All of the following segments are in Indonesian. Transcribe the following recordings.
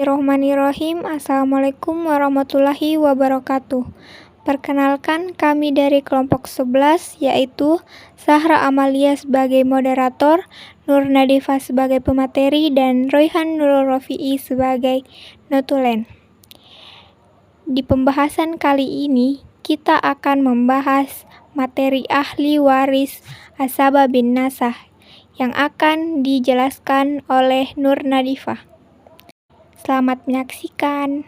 Bismillahirrohmanirrohim. Assalamualaikum warahmatullahi wabarakatuh. Perkenalkan, kami dari kelompok 11, yaitu Sahra Amalia sebagai moderator, Nur Nadifa sebagai pemateri, dan Royhan Nurul Rofi'i sebagai notulen. Di pembahasan kali ini, kita akan membahas materi ahli waris Asabah bin Nasab yang akan dijelaskan oleh Nur Nadifa. Selamat menyaksikan.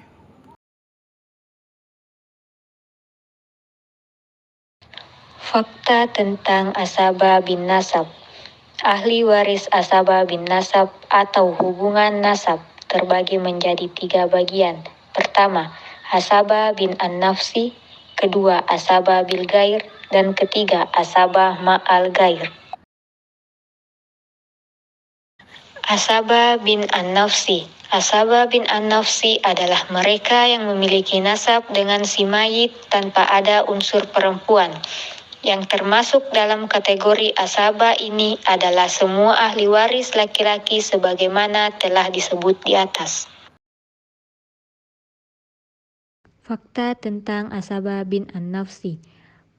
Fakta tentang Asabah bin Nasab. Ahli waris Asabah bin Nasab atau hubungan nasab terbagi menjadi 3 bagian. Pertama, Asabah bin An-Nafsi, kedua Asabah bil Gair, dan ketiga Asabah ma'al Gair. Asabah bin An-Nafsi. Asabah bin An-Nafsi adalah mereka yang memiliki nasab dengan si mayit tanpa ada unsur perempuan. Yang termasuk dalam kategori asabah ini adalah semua ahli waris laki-laki sebagaimana telah disebut di atas. Fakta tentang Asabah bin An-Nafsi.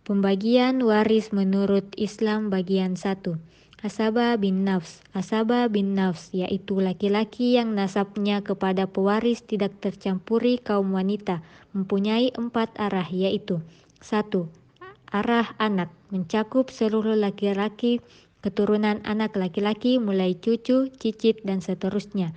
Pembagian waris menurut Islam bagian 1. Asabah bin Nafs. Asabah bin Nafs yaitu laki-laki yang nasabnya kepada pewaris tidak tercampuri kaum wanita, mempunyai 4 arah, yaitu 1. Arah anak, mencakup seluruh laki-laki, keturunan anak laki-laki mulai cucu, cicit, dan seterusnya.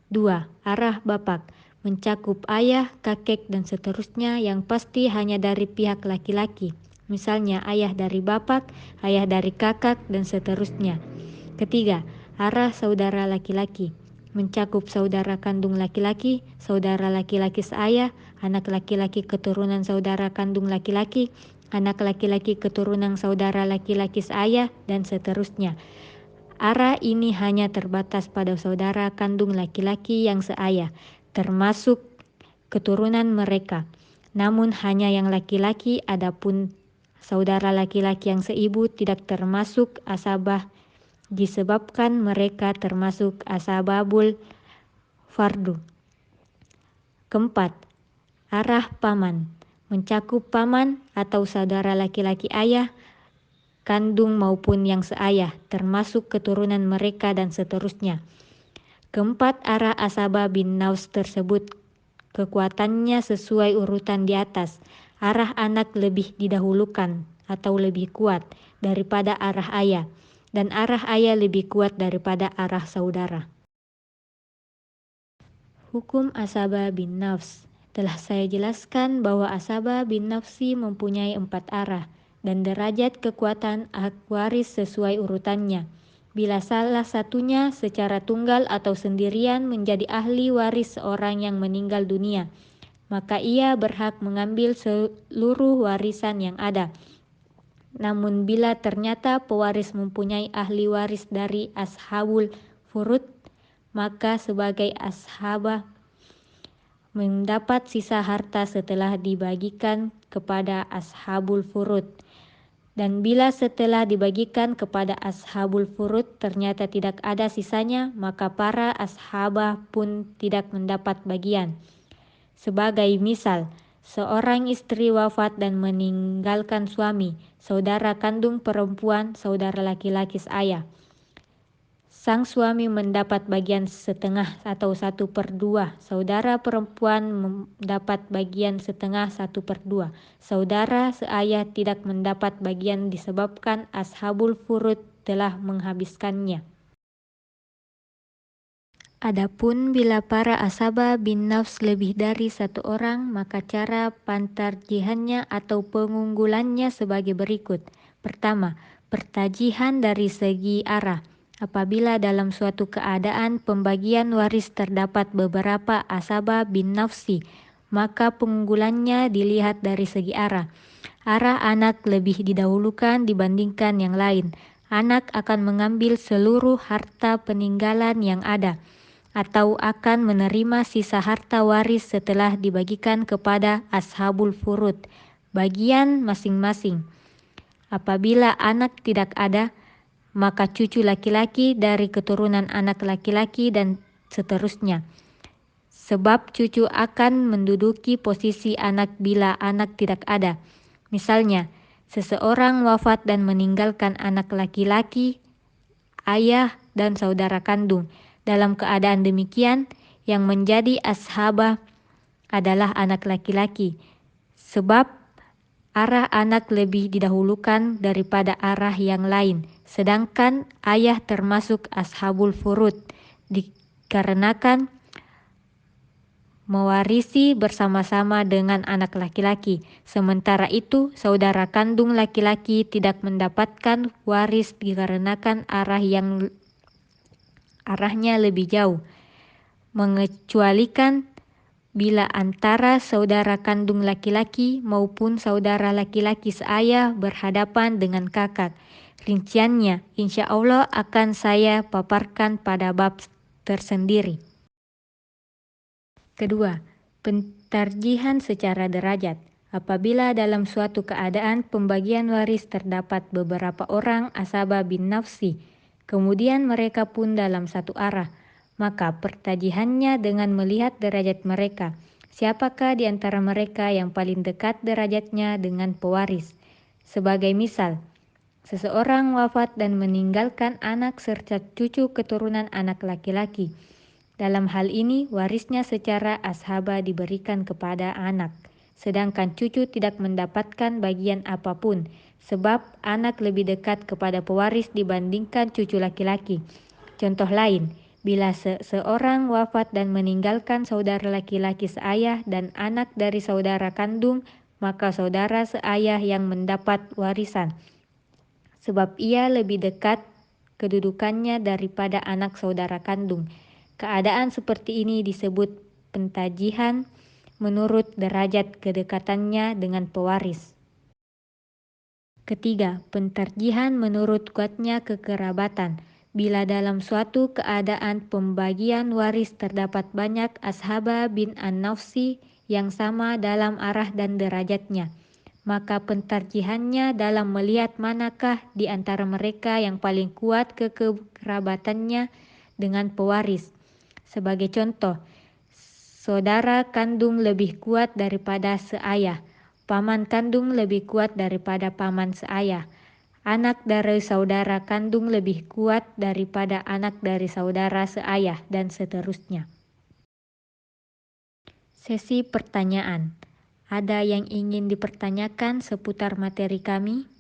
2. Arah bapak, mencakup ayah, kakek, dan seterusnya yang pasti hanya dari pihak laki-laki. Misalnya ayah dari bapak, ayah dari kakak, dan seterusnya. Ketiga, arah saudara laki-laki, mencakup saudara kandung laki-laki, saudara laki-laki seayah, anak laki-laki keturunan saudara kandung laki-laki, anak laki-laki keturunan saudara laki-laki seayah, dan seterusnya. Arah ini hanya terbatas pada saudara kandung laki-laki yang seayah, termasuk keturunan mereka. Namun hanya yang laki-laki, adapun saudara laki-laki yang seibu tidak termasuk asabah disebabkan mereka termasuk asababul fardu. Keempat, arah paman, mencakup paman atau saudara laki-laki ayah, kandung maupun yang seayah, termasuk keturunan mereka dan seterusnya. Keempat, arah Asabah bin Naus tersebut kekuatannya sesuai urutan di atas. Arah anak lebih didahulukan atau lebih kuat daripada arah ayah, dan arah ayah lebih kuat daripada arah saudara. Hukum Asabah bin Nafs. Telah saya jelaskan bahwa Asabah bin Nafsi mempunyai 4 arah dan derajat kekuatan hak waris sesuai urutannya. Bila salah satunya secara tunggal atau sendirian menjadi ahli waris seorang yang meninggal dunia, maka ia berhak mengambil seluruh warisan yang ada. Namun bila ternyata pewaris mempunyai ahli waris dari ashabul furud, maka sebagai ashabah mendapat sisa harta setelah dibagikan kepada ashabul furud. Dan bila setelah dibagikan kepada ashabul furud ternyata tidak ada sisanya, maka para ashabah pun tidak mendapat bagian. Sebagai misal, seorang istri wafat dan meninggalkan suami, saudara kandung perempuan, saudara laki-laki seayah. Sang suami mendapat bagian setengah atau 1/2, saudara perempuan mendapat bagian setengah 1/2. Saudara seayah tidak mendapat bagian disebabkan ashabul furud telah menghabiskannya. Adapun bila para asabah bin nafs lebih dari 1 orang, maka cara pantarjihannya atau pengunggulannya sebagai berikut. Pertama, pertajihan dari segi arah. Apabila dalam suatu keadaan pembagian waris terdapat beberapa asabah bin nafsi, maka pengunggulannya dilihat dari segi arah. Arah anak lebih didahulukan dibandingkan yang lain. Anak akan mengambil seluruh harta peninggalan yang ada, atau akan menerima sisa harta waris setelah dibagikan kepada ashabul furud, bagian masing-masing. Apabila anak tidak ada, maka cucu laki-laki dari keturunan anak laki-laki dan seterusnya. sebab cucu akan menduduki posisi anak bila anak tidak ada. Misalnya, seseorang wafat dan meninggalkan anak laki-laki, ayah, dan saudara kandung. Dalam keadaan demikian, yang menjadi ashabah adalah anak laki-laki, sebab arah anak lebih didahulukan daripada arah yang lain, sedangkan ayah termasuk ashabul furud, dikarenakan mewarisi bersama-sama dengan anak laki-laki. Sementara itu, saudara kandung laki-laki tidak mendapatkan waris dikarenakan arahnya lebih jauh, mengecualikan bila antara saudara kandung laki-laki maupun saudara laki-laki seayah berhadapan dengan kakak. Rinciannya, insya Allah akan saya paparkan pada bab tersendiri. Kedua, pentarjihan secara derajat. Apabila dalam suatu keadaan pembagian waris terdapat beberapa orang asabah bin nafsi, kemudian mereka pun dalam satu arah, maka pertajihannya dengan melihat derajat mereka. Siapakah di antara mereka yang paling dekat derajatnya dengan pewaris? Sebagai misal, seseorang wafat dan meninggalkan anak serta cucu keturunan anak laki-laki. Dalam hal ini, warisnya secara ashabah diberikan kepada anak, sedangkan cucu tidak mendapatkan bagian apapun, sebab anak lebih dekat kepada pewaris dibandingkan cucu laki-laki. Contoh lain, bila seseorang wafat dan meninggalkan saudara laki-laki seayah dan anak dari saudara kandung, maka saudara seayah yang mendapat warisan, sebab ia lebih dekat kedudukannya daripada anak saudara kandung. Keadaan seperti ini disebut pentajihan menurut derajat kedekatannya dengan pewaris. Ketiga, pentarjihan menurut kuatnya kekerabatan. Bila dalam suatu keadaan pembagian waris terdapat banyak ashabah bin an-nafsi yang sama dalam arah dan derajatnya, maka pentarjihannya dalam melihat manakah di antara mereka yang paling kuat kekerabatannya dengan pewaris. Sebagai contoh, saudara kandung lebih kuat daripada seayah, paman kandung lebih kuat daripada paman seayah, anak dari saudara kandung lebih kuat daripada anak dari saudara seayah, dan seterusnya. Sesi pertanyaan. Ada yang ingin dipertanyakan seputar materi kami?